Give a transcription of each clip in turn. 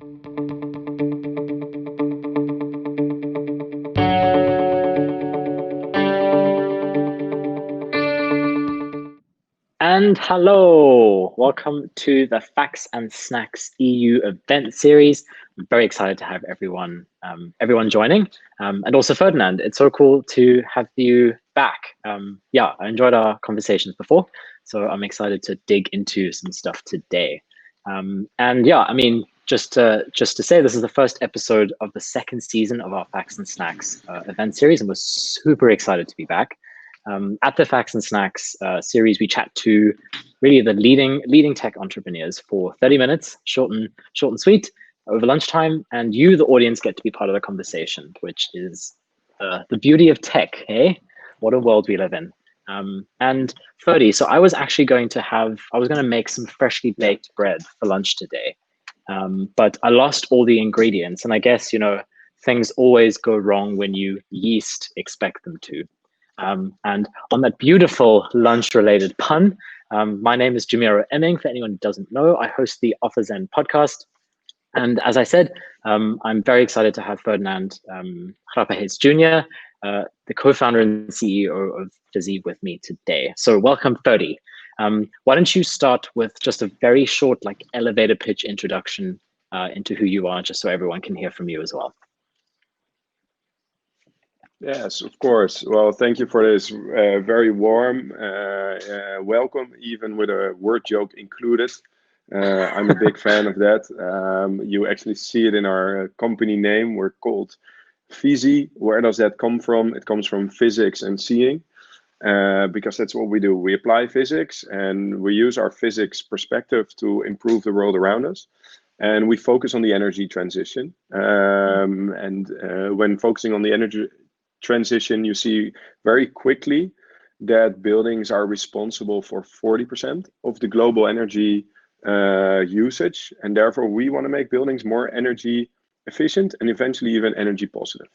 And hello, welcome to the Facts and Snacks EU event series. I'm very excited to have everyone joining, and also Ferdinand. It's so cool to have you back. Yeah, I enjoyed our conversations before, so I'm excited to dig into some stuff today. And yeah, I mean, just to say, this is the first episode of the second season of our Facts and Snacks event series, and we're super excited to be back. At the Facts and Snacks series, we chat to really the leading tech entrepreneurs for 30 minutes, short and sweet, over lunchtime, and you, the audience, get to be part of the conversation, which is the beauty of tech. Hey, what a world we live in. And Ferdy, so I was actually going to make some freshly baked bread for lunch today, but I lost all the ingredients, and I guess things always go wrong when you yeast expect them to. And on that beautiful lunch-related pun, my name is Jamiro Emming. For anyone who doesn't know, I host the OfferZen podcast. And as I said, I'm very excited to have Ferdinand Grapperhaus Jr., the co-founder and CEO of PHYSEE, with me today. So welcome, Ferdy. Why don't you start with just a very short, elevator pitch introduction into who you are, just so everyone can hear from you as well. Yes, of course. Well, thank you for this very warm welcome, even with a word joke included. I'm a big fan of that. You actually see it in our company name. We're called PHYSEE. Where does that come from? It comes from physics and seeing, because that's what we do. We apply physics and we use our physics perspective to improve the world around us. And we focus on the energy transition. When focusing on the energy transition, you see very quickly that buildings are responsible for 40% of the global energy usage, and therefore we want to make buildings more energy efficient and eventually even energy positive.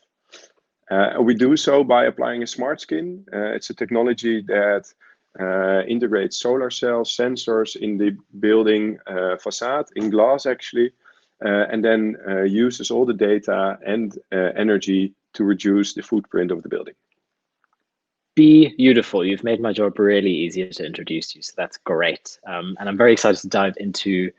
We do so by applying a smart skin. It's a technology that integrates solar cells, sensors in the building facade, in glass actually, and then uses all the data and energy to reduce the footprint of the building. Beautiful. You've made my job really easier to introduce you, so that's great. And I'm very excited to dive into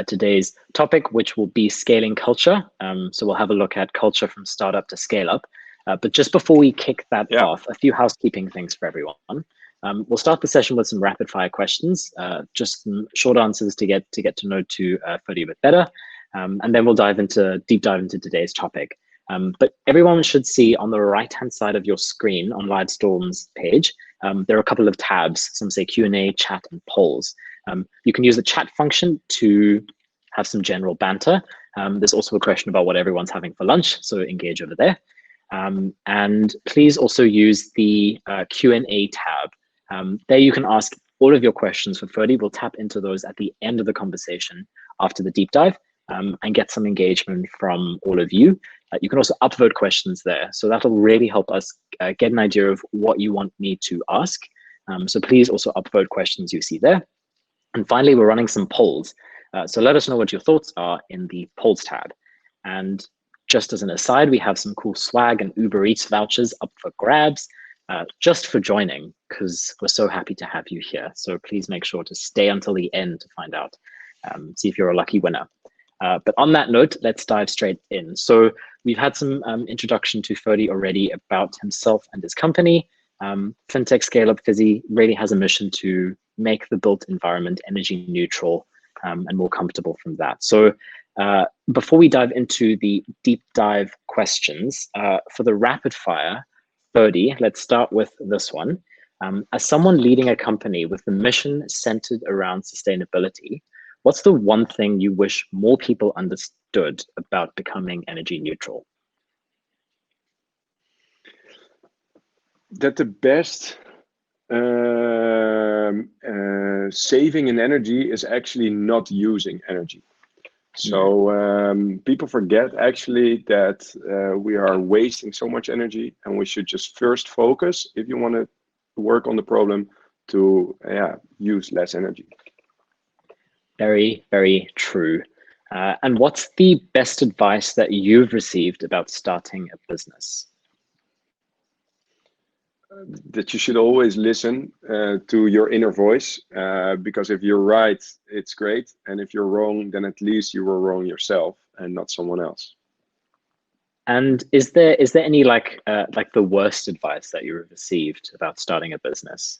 today's topic, which will be scaling culture. So we'll have a look at culture from startup to scale up. But just before we kick that off, a few housekeeping things for everyone. We'll start the session with some rapid fire questions, just some short answers to get to know Ferdy a bit better. And then we'll deep dive into today's topic. But everyone should see on the right-hand side of your screen on Livestorm's page, there are a couple of tabs. Some say Q&A, chat, and polls. You can use the chat function to have some general banter. There's also a question about what everyone's having for lunch, so engage over there. And please also use the Q&A tab. There you can ask all of your questions for Ferdy. We'll tap into those at the end of the conversation after the deep dive, and get some engagement from all of you. You can also upvote questions there. So that'll really help us get an idea of what you want me to ask. So please also upvote questions you see there. And finally, we're running some polls. So let us know what your thoughts are in the polls tab. And just as an aside, we have some cool swag and Uber Eats vouchers up for grabs, just for joining, because we're so happy to have you here. So please make sure to stay until the end to find out, see if you're a lucky winner. But on that note, let's dive straight in. So we've had some introduction to Ferdy already about himself and his company. FinTech scale-up PHYSEE really has a mission to make the built environment energy neutral and more comfortable from that. So before we dive into the deep dive questions, for the rapid fire, Ferdy, let's start with this one. As someone leading a company with the mission centered around sustainability, what's the one thing you wish more people understood about becoming energy neutral? That the best saving in energy is actually not using energy. So people forget actually that we are wasting so much energy, and we should just first focus, if you want to work on the problem, to use less energy. Very, very true. And what's the best advice that you've received about starting a business? That you should always listen to your inner voice, because if you're right, it's great. And if you're wrong, then at least you were wrong yourself and not someone else. And is there any like the worst advice that you received about starting a business?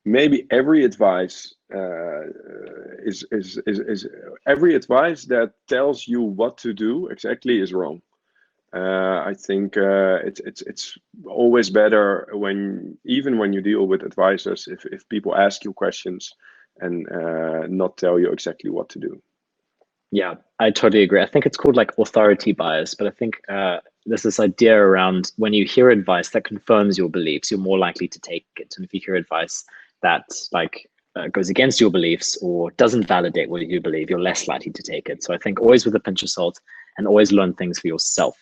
Maybe every advice is every advice that tells you what to do exactly is wrong. I think it's always better even when you deal with advisors, if people ask you questions and not tell you exactly what to do. Yeah, I totally agree. I think it's called like authority bias, but I think there's this idea around when you hear advice that confirms your beliefs, you're more likely to take it. And if you hear advice that like goes against your beliefs or doesn't validate what you believe, you're less likely to take it. So I think always with a pinch of salt and always learn things for yourself.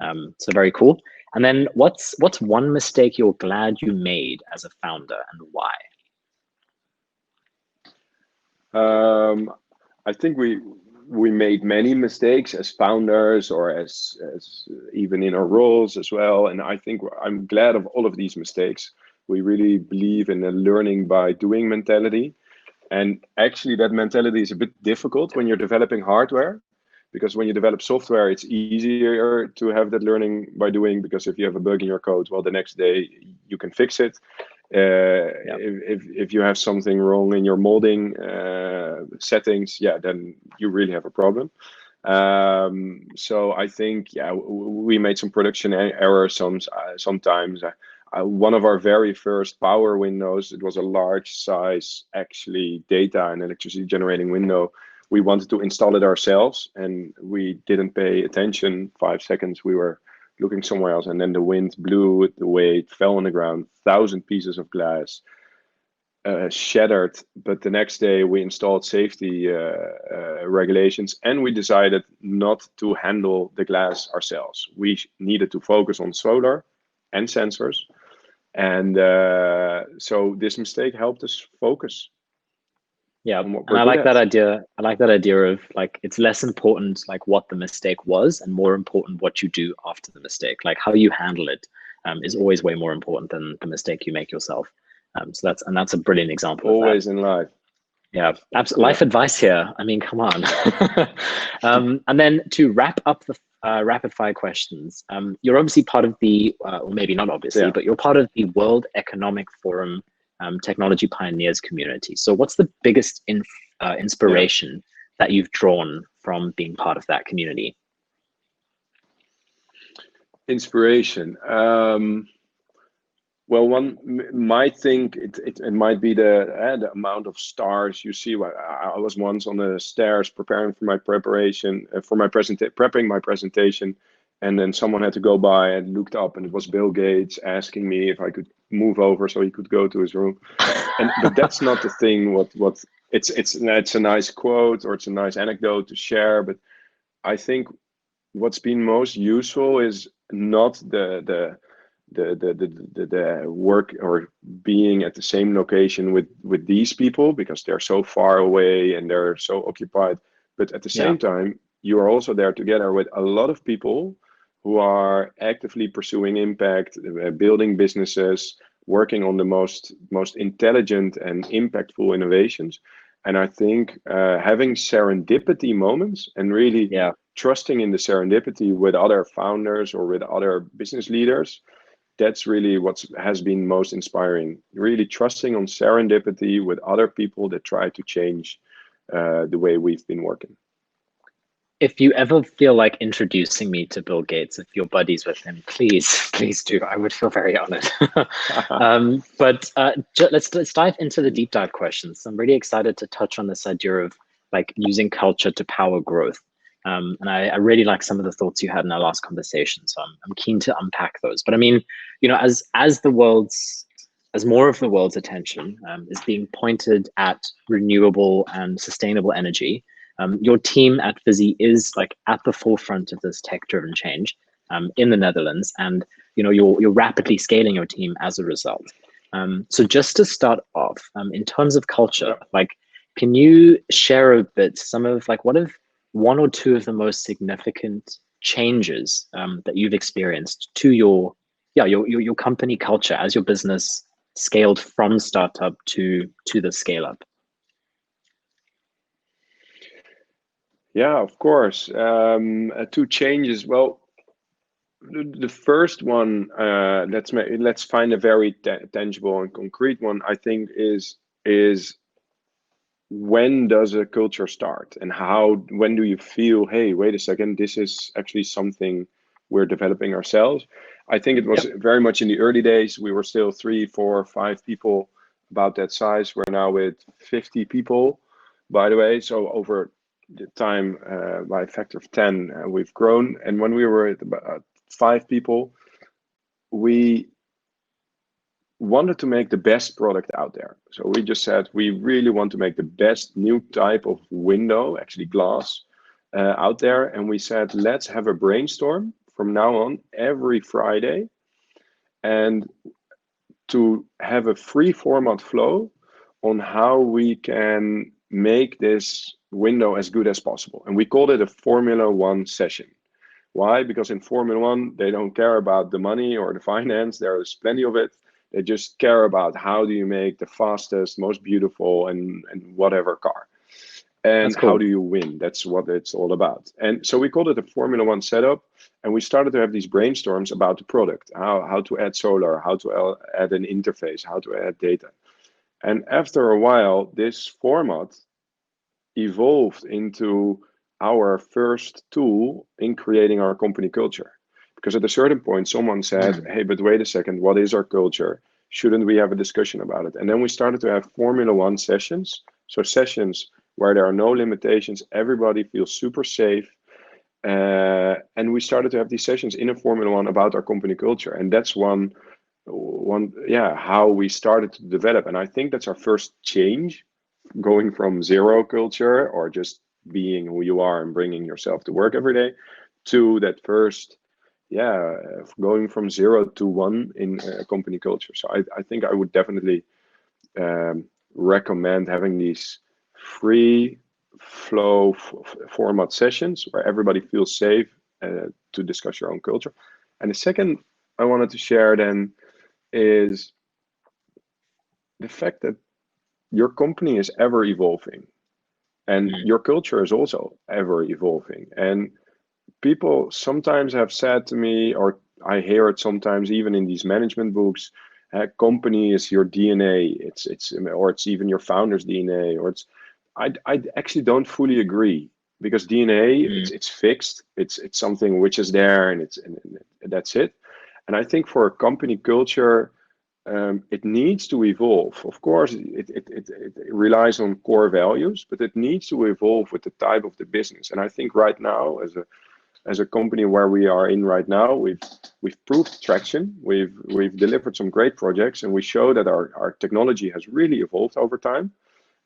So very cool. And then what's one mistake you're glad you made as a founder and why? I think we made many mistakes as founders or as even in our roles as well. And I think I'm glad of all of these mistakes. We really believe in a learning by doing mentality. And actually that mentality is a bit difficult when you're developing hardware, because when you develop software, it's easier to have that learning by doing, because if you have a bug in your code, well, the next day you can fix it. If you have something wrong in your molding settings, yeah, then you really have a problem. So I think, yeah, we made some production errors sometimes. One of our very first power windows, it was a large size, actually, data and electricity generating window. We wanted to install it ourselves and we didn't pay attention. 5 seconds, we were looking somewhere else, and then the wind blew it away, it fell on the ground, 1,000 pieces of glass shattered. But the next day we installed safety regulations and we decided not to handle the glass ourselves. We needed to focus on solar and sensors. And so this mistake helped us focus. Yeah, and I like that idea. I like that idea of like, it's less important like what the mistake was and more important what you do after the mistake. Like how you handle it is always way more important than the mistake you make yourself. So that's a brilliant example. Always in life. Yeah, absolutely. Life advice here. I mean, come on. And then to wrap up the rapid fire questions, you're obviously part of the, or maybe not obviously, but you're part of the World Economic Forum Technology Pioneers community. So what's the biggest inspiration that you've drawn from being part of that community? Inspiration. Well, one might think it might be the amount of stars you see. I was once on the stairs preparing for my preparation prepping my presentation, and then someone had to go by and looked up, and it was Bill Gates asking me if I could move over so he could go to his room. But that's not the thing. It's a nice quote or it's a nice anecdote to share. But I think what's been most useful is not the work or being at the same location with these people, because they're so far away and they're so occupied. But at the same time, you are also there together with a lot of people who are actively pursuing impact, building businesses, working on the most intelligent and impactful innovations. And I think having serendipity moments and really trusting in the serendipity with other founders or with other business leaders, that's really what has been most inspiring. Really trusting on serendipity with other people that try to change the way we've been working. If you ever feel like introducing me to Bill Gates, if you're buddies with him, please do. I would feel very honored. But let's dive into the deep dive questions. I'm really excited to touch on this idea of like using culture to power growth. And I really like some of the thoughts you had in our last conversation. So I'm keen to unpack those. But I mean, you know, as more of the world's attention is being pointed at renewable and sustainable energy, your team at PHYSEE is like at the forefront of this tech-driven change in the Netherlands, and you know you're rapidly scaling your team as a result. So just to start off, in terms of culture, like Can you share a bit some of like what if one or two of the most significant changes that you've experienced to your company culture as your business scaled from startup to the scale up? Yeah, of course. Two changes. Well, the first one, let's find a very tangible and concrete one. I think is when does a culture start, and when do you feel, hey, wait a second, this is actually something we're developing ourselves. I think it was very much in the early days. We were still 3, 4, 5 people, about that size. We're now with 50 people, by the way. So over the time, by a factor of 10, we've grown. And when we were at about 5 people, we wanted to make the best product out there. So we just said, we really want to make the best new type of window, actually glass, out there. And we said, let's have a brainstorm from now on every Friday, and to have a free format flow on how we can make this window as good as possible. And we called it a Formula One session. Why? Because in Formula One, they don't care about the money or the finance. There's plenty of it. They just care about how do you make the fastest, most beautiful, and whatever car. And cool. How do you win? That's what it's all about. And so we called it a Formula One setup. And we started to have these brainstorms about the product, how to add solar, how to add an interface, how to add data. And after a while, this format evolved into our first tool in creating our company culture. Because at a certain point, someone said, hey, but wait a second, what is our culture? Shouldn't we have a discussion about it? And then we started to have Formula One sessions. So sessions where there are no limitations, everybody feels super safe. And we started to have these sessions in a Formula One about our company culture. And that's how we started to develop. And I think that's our first change, going from zero culture or just being who you are and bringing yourself to work every day, to that first, going from 0 to 1 in company culture. So I think I would definitely recommend having these free flow format sessions where everybody feels safe to discuss your own culture. And the second I wanted to share then is the fact that your company is ever evolving, and your culture is also ever evolving. And people sometimes have said to me, or I hear it sometimes even in these management books, company is your DNA, or it's even your founder's DNA, or I actually don't fully agree, because DNA, it's fixed, it's something which is there, and that's it. And I think for a company culture, it needs to evolve. Of course, it relies on core values, but it needs to evolve with the type of the business. And I think right now, as a company where we are in right now, we've proved traction. We've delivered some great projects, and we show that our technology has really evolved over time.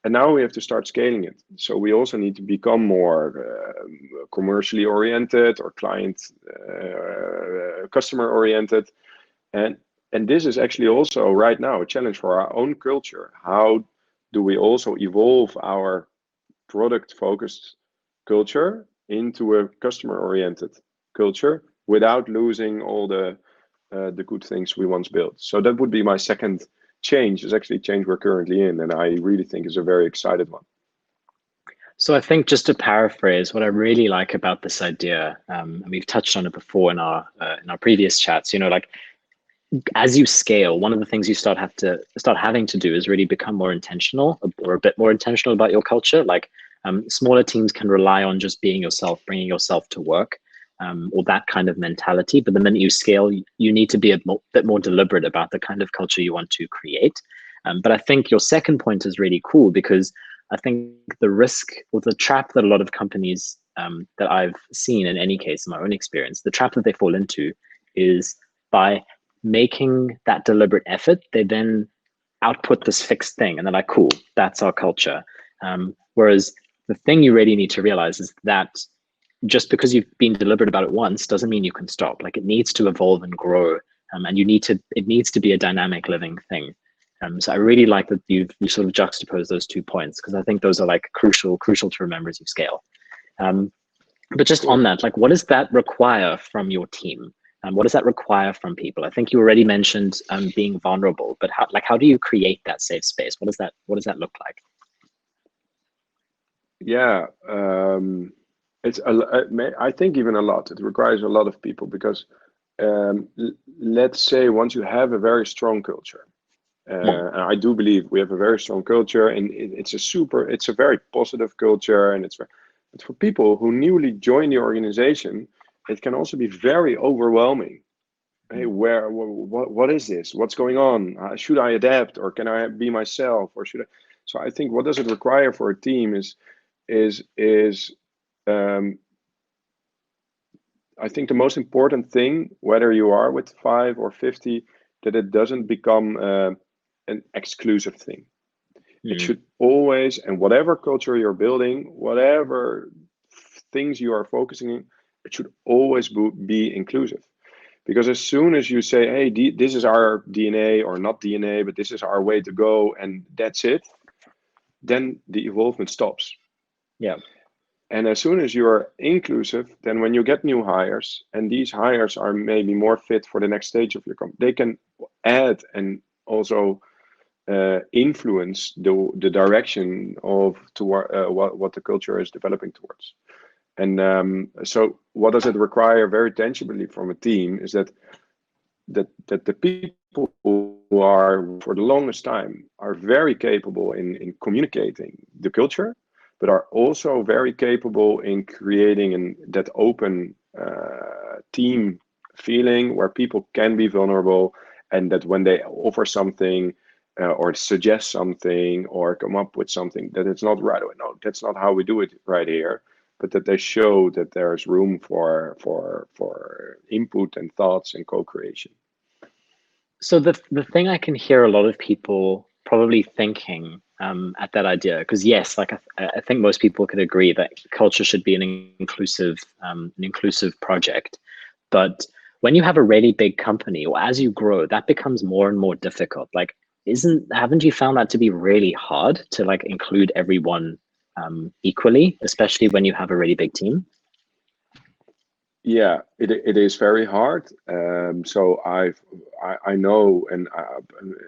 And now we have to start scaling it. So we also need to become more commercially oriented, or customer oriented. And this is actually also right now a challenge for our own culture. How do we also evolve our product focused culture into a customer oriented culture without losing all the good things we once built? So that would be my second change. Is actually change we're currently in, and I really think is a very excited one. So I think, just to paraphrase, what I really like about this idea, and we've touched on it before in our previous chats, like as you scale, one of the things you start having to do is really become more intentional, or a bit more intentional about your culture. Like smaller teams can rely on just being yourself, bringing yourself to work, or that kind of mentality. But the minute you scale, you need to be a bit more deliberate about the kind of culture you want to create. But I think your second point is really cool, because I think the risk, or the trap that a lot of companies that I've seen, in any case, in my own experience, the trap that they fall into is, by making that deliberate effort, they then output this fixed thing, and they're like, cool, that's our culture. Whereas the thing you really need to realize is that just because you've been deliberate about it once doesn't mean you can stop. Like, it needs to evolve and grow, and it needs to be a dynamic living thing. So I really like that you sort of juxtapose those 2 points, because I think those are like crucial to remember as you scale. But just Cool. on that, like, what does that require from your team? What does that require from people? I think you already mentioned being vulnerable, but how do you create that safe space? What does that look like? Yeah, it's I think even a lot. It requires a lot of people because let's say once you have a very strong culture, and I do believe we have a very strong culture, and it's a very positive culture, and but for people who newly join the organization, it can also be very overwhelming. Hey, what is this? What's going on? Should I adapt, or can I be myself, or should I? So I think what does it require for a team is um, I think the most important thing, whether you are with 5 or 50, that it doesn't become an exclusive thing. It should always, and whatever culture you're building, whatever things you are focusing on, it should always be inclusive. Because as soon as you say, hey, this is our DNA, or not DNA, but this is our way to go, and that's it, then the evolvement stops. Yeah. And as soon as you are inclusive, then when you get new hires, and these hires are maybe more fit for the next stage of your company, they can add and also influence the direction of toward what the culture is developing towards. And so what does it require very tangibly from a team is that the people who are for the longest time are very capable in communicating the culture, but are also very capable in creating that open team feeling where people can be vulnerable, and that when they offer something or suggest something or come up with something, that it's not right away, no, that's not how we do it right here, but that they show that there's room for input and thoughts and co-creation. So the thing I can hear a lot of people probably thinking at that idea, because yes, like I think most people could agree that culture should be an inclusive project, but when you have a really big company, or as you grow, that becomes more and more difficult. Like, haven't you found that to be really hard to like include everyone equally, especially when you have a really big team? Yeah, it is very hard. So I know, and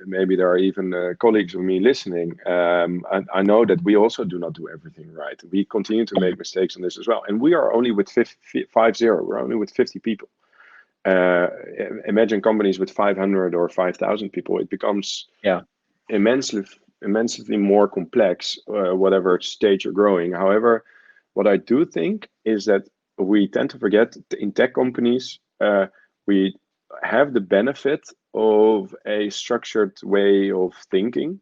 maybe there are even colleagues of me listening. I know that we also do not do everything right. We continue to make mistakes on this as well, and we are only with 50. We're only with 50 people. Imagine companies with 500 or 5,000 people. It becomes immensely more complex, whatever stage you're growing. However, what I do think is that we tend to forget in tech companies, we have the benefit of a structured way of thinking.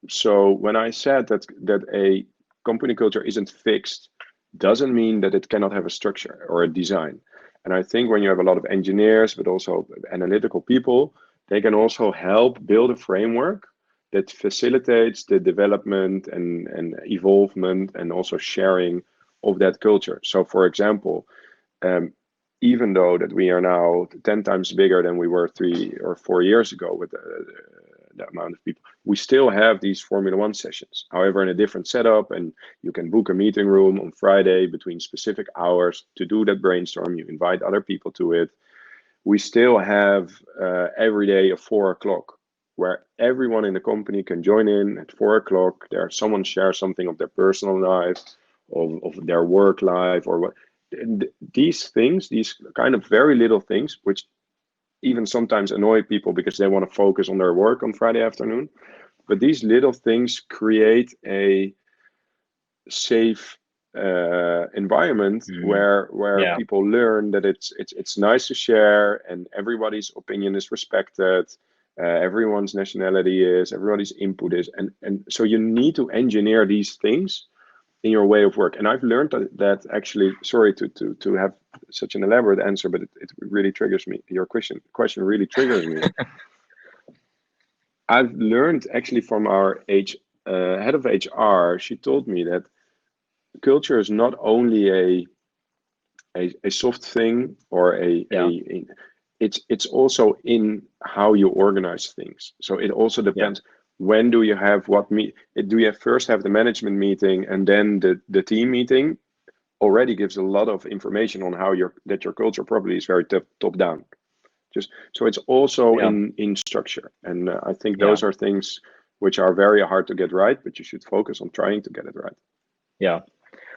So when I said that a company culture isn't fixed, doesn't mean that it cannot have a structure or a design. And I think when you have a lot of engineers, but also analytical people, they can also help build a framework that facilitates the development and evolvement and also sharing of that culture. So for example, even though that we are now 10 times bigger than we were 3 or 4 years ago with the amount of people, we still have these Formula One sessions, however, in a different setup, and you can book a meeting room on Friday between specific hours to do that brainstorm. You invite other people to it. We still have every day at 4 o'clock where everyone in the company can join in at 4 o'clock. There, someone shares something of their personal life, of their work life, or what. These things, these kind of very little things, which even sometimes annoy people because they want to focus on their work on Friday afternoon. But these little things create a safe environment where people learn that it's nice to share, and everybody's opinion is respected, everyone's nationality is, everybody's input is, and so you need to engineer these things in your way of work. And I've learned that actually, sorry to have such an elaborate answer, but it really triggers me. Your question really triggers me. I've learned actually from our head of HR. She told me that culture is not only a soft thing or it's also in how you organize things. So it also depends. When do you have what do you first have the management meeting and then the team meeting? Already gives a lot of information on how your culture probably is very top down. Just so it's also in structure, and I think those are things which are very hard to get right, but you should focus on trying to get it right. Yeah.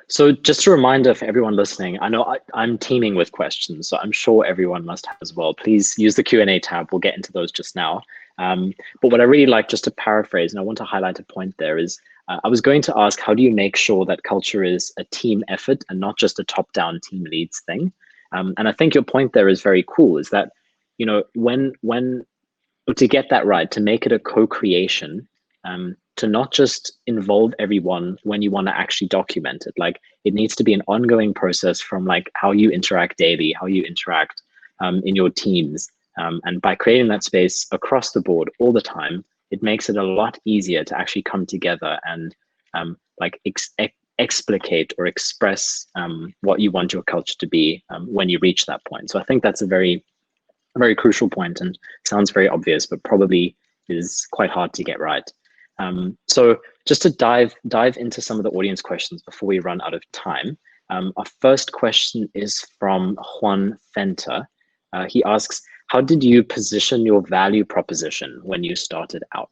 So just a reminder for everyone listening, I know I'm teeming with questions, so I'm sure everyone must have as well. Please use the Q&A tab. We'll get into those just now. But what I really like, just to paraphrase, and I want to highlight a point there, is I was going to ask, how do you make sure that culture is a team effort and not just a top-down team leads thing? And I think your point there is very cool, is that, you know, when to get that right, to make it a co-creation, to not just involve everyone when you want to actually document it. Like, it needs to be an ongoing process from like how you interact daily, how you interact in your teams. And by creating that space across the board all the time, it makes it a lot easier to actually come together and like explicate or express what you want your culture to be when you reach that point. So I think that's a very crucial point, and sounds very obvious, but probably is quite hard to get right. So just to dive into some of the audience questions before we run out of time. Our first question is from Juan Fenter. He asks, how did you position your value proposition when you started out?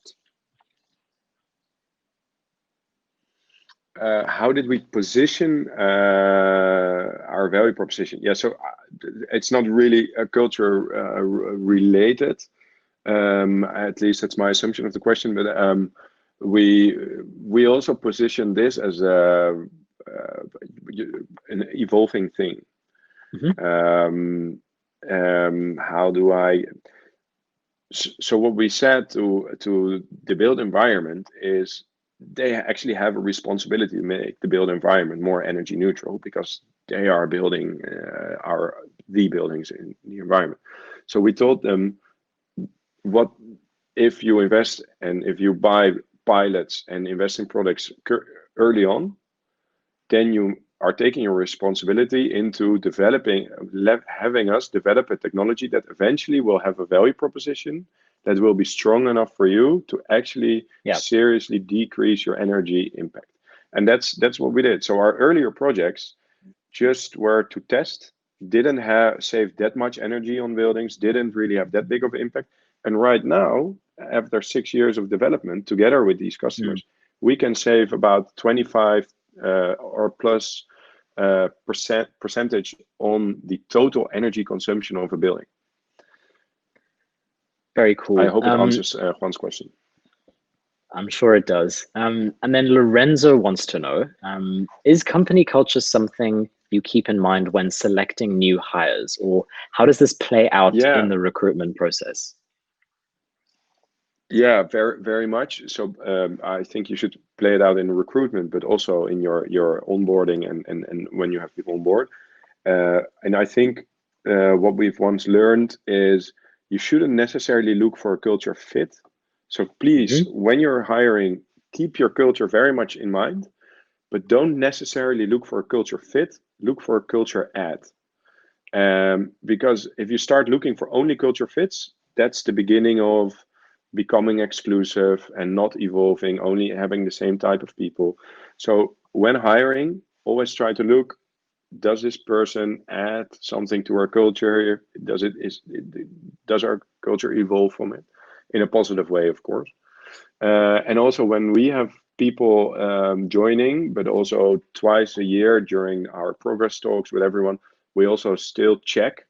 How did we position our value proposition? Yeah, so it's not really a culture related. At least that's my assumption of the question. But we also position this as an evolving thing. How do I? So what we said to the built environment is, they actually have a responsibility to make the built environment more energy neutral, because they are building the buildings in the environment. So we told them, what if you invest and if you buy pilots and invest in products early on, then you are taking your responsibility into having us develop a technology that eventually will have a value proposition that will be strong enough for you to actually seriously decrease your energy impact. And that's what we did. So our earlier projects just were to test, didn't save that much energy on buildings, didn't really have that big of an impact. And right now, after 6 years of development together with these customers, we can save about 25 or plus percentage on the total energy consumption of a building. Very cool. I hope it answers Juan's question. I'm sure it does. And then Lorenzo wants to know, is company culture something you keep in mind when selecting new hires, or how does this play out in the recruitment process? Yeah, very, very much. So I think you should play it out in recruitment, but also in your onboarding and when you have people on board. And I think what we've once learned is, you shouldn't necessarily look for a culture fit. So please, when you're hiring, keep your culture very much in mind, but don't necessarily look for a culture fit, look for a culture add. Because if you start looking for only culture fits, that's the beginning of becoming exclusive and not evolving, only having the same type of people. So when hiring, always try to look, does this person add something to our culture? Does our culture evolve from it in a positive way, of course? And also when we have people joining, but also twice a year during our progress talks with everyone, we also still check,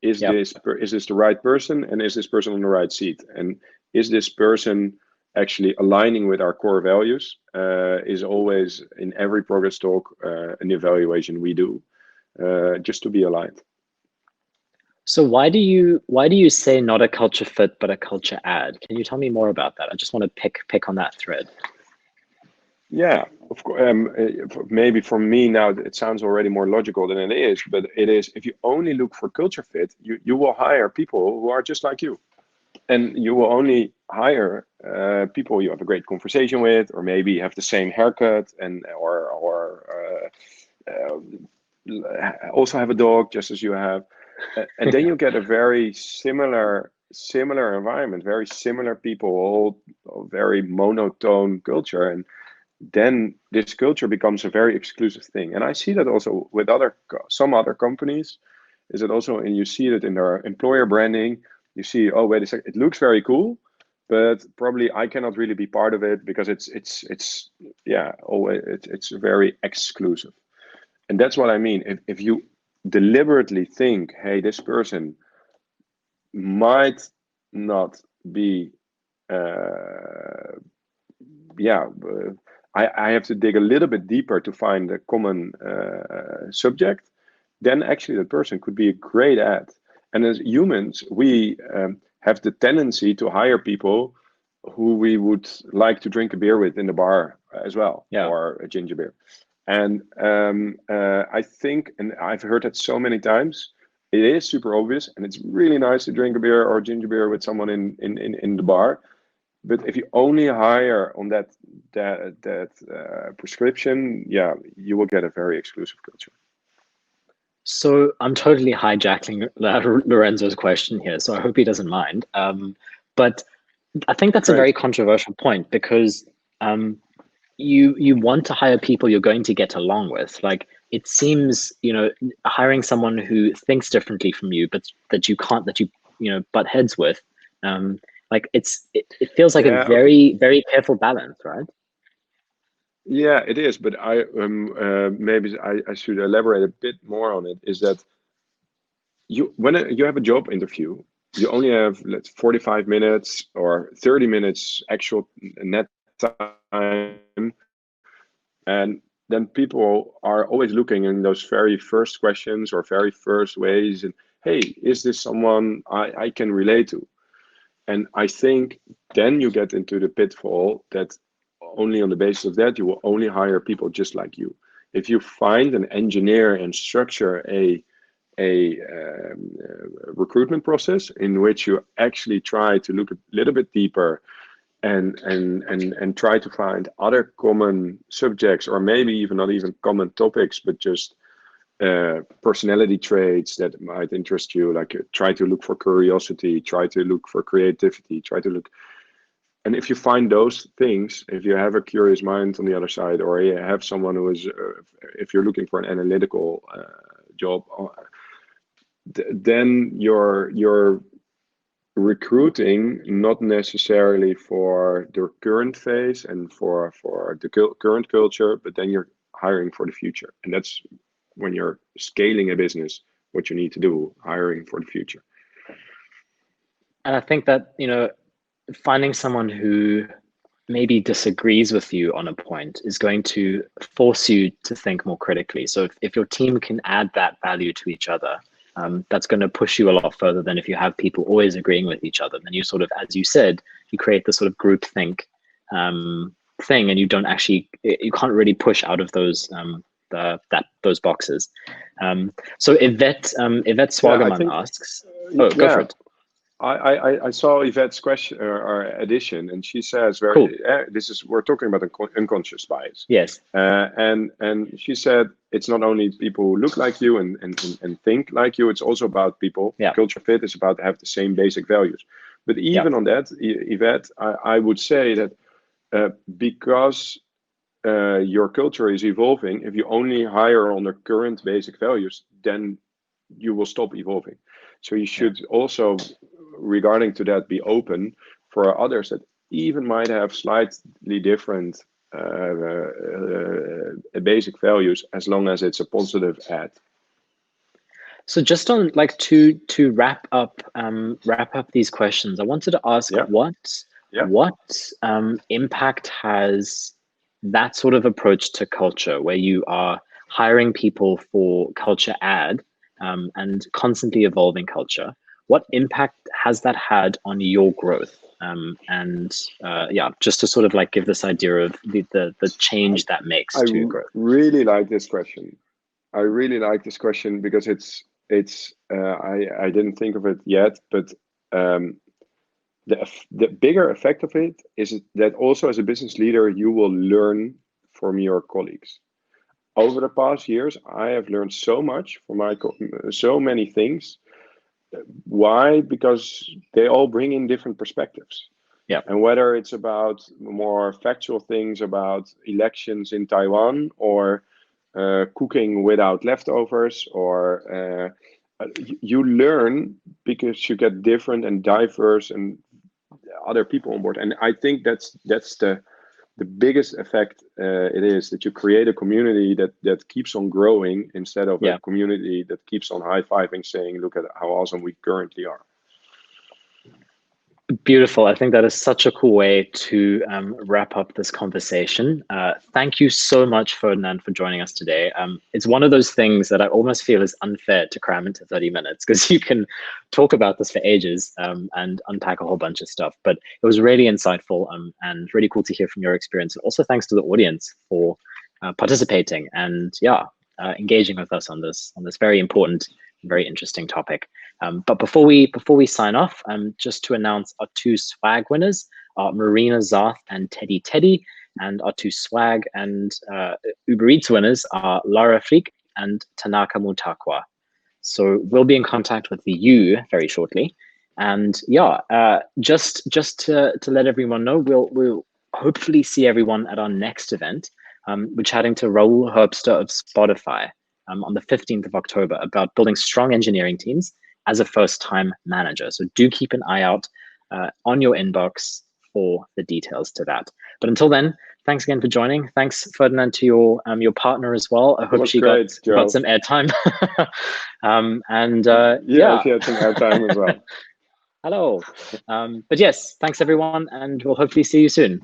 is this the right person, and is this person on the right seat? And is this person actually aligning with our core values? Is always in every progress talk an evaluation we do, just to be aligned. So why do you say not a culture fit but a culture add? Can you tell me more about that? I just want to pick on that thread. Yeah, of course. Maybe for me now it sounds already more logical than it is, but it is. If you only look for culture fit, you will hire people who are just like you. And you will only hire people you have a great conversation with, or maybe have the same haircut, and or also have a dog just as you have. And then you get a very similar environment, very similar people, all very monotone culture, and then this culture becomes a very exclusive thing. And I see that also with some other companies. Is it also, and you see it in their employer branding. You see, oh wait a second, it looks very cool, but probably I cannot really be part of it because it's very exclusive. And that's what I mean. If you deliberately think, hey, this person might not be, I have to dig a little bit deeper to find a common subject, then actually that person could be a great ad. And as humans, we have the tendency to hire people who we would like to drink a beer with in the bar as well, or a ginger beer. And I think, and I've heard it so many times, it is super obvious, and it's really nice to drink a beer or ginger beer with someone in the bar. But if you only hire on that prescription, you will get a very exclusive culture. So I'm totally hijacking Lorenzo's question here, so I hope he doesn't mind. But I think that's a very controversial point, because you want to hire people you're going to get along with. Like, it seems, hiring someone who thinks differently from you, but that you butt heads with, it feels like a very, very careful balance, right? Yeah, it is, but maybe I should elaborate a bit more on it. Is that when you have a job interview, you only have 45 minutes or 30 minutes actual net time, and then people are always looking in those very first questions or very first ways, and hey, is this someone I can relate to? And I think then you get into the pitfall that only on the basis of that, you will only hire people just like you. If you find an engineer and structure a recruitment process in which you actually try to look a little bit deeper and try to find other common subjects, or maybe even not even common topics, but just personality traits that might interest you, like try to look for curiosity, try to look for creativity, and if you find those things, if you have a curious mind on the other side, or you have someone who is, if you're looking for an analytical job, then you're recruiting not necessarily for the current phase and for the current culture, but then you're hiring for the future. And that's when you're scaling a business, what you need to do, hiring for the future. And I think that, finding someone who maybe disagrees with you on a point is going to force you to think more critically. So if your team can add that value to each other, that's going to push you a lot further than if you have people always agreeing with each other. Then you sort of, as you said, you create this sort of group think thing, and you can't really push out of those those boxes. So Yvette Swagerman asks, go for it. I saw Yvette's question or addition, and she says, cool. We're talking about unconscious bias. Yes. And she said it's not only people who look like you and think like you, it's also about people. Yeah. Culture fit is about to have the same basic values. But even on that, Yvette, I would say that because your culture is evolving, if you only hire on the current basic values, then you will stop evolving. So you should also, regarding to that, be open for others that even might have slightly different basic values, as long as it's a positive ad. So just on to wrap up these questions, I wanted to ask what impact has that sort of approach to culture, where you are hiring people for culture ad and constantly evolving culture, what impact has that had on your growth? Just to sort of give this idea of the change that makes to growth. I really like this question. Because it's I didn't think of it yet, but the bigger effect of it is that also as a business leader, you will learn from your colleagues. Over the past years, I have learned so much from so many things Why? Because they all bring in different perspectives. Yeah. And whether it's about more factual things about elections in Taiwan, or cooking without leftovers, or you learn because you get different and diverse and other people on board. And I think that's the biggest effect it is, that you create a community that keeps on growing, instead of a community that keeps on high-fiving, saying, look at how awesome we currently are. Beautiful. I think that is such a cool way to wrap up this conversation. Thank you so much, Ferdinand, for joining us today. It's one of those things that I almost feel is unfair to cram into 30 minutes, because you can talk about this for ages and unpack a whole bunch of stuff. But it was really insightful and really cool to hear from your experience. And also thanks to the audience for participating and engaging with us on this very important, very interesting topic. But before we sign off, just to announce our two swag winners are Marina Zarth and Teddy. And our two swag and Uber Eats winners are Lara Freak and Tanaka Mutakwa. So we'll be in contact with you very shortly. And just to let everyone know, we'll hopefully see everyone at our next event. We're chatting to Raul Herbster of Spotify on the 15th of October about building strong engineering teams as a first-time manager. So do keep an eye out on your inbox for the details to that. But until then, thanks again for joining. Thanks, Ferdinand, to your partner as well. I hope she got some airtime. She had some airtime as well. Hello. But yes, thanks everyone, and we'll hopefully see you soon.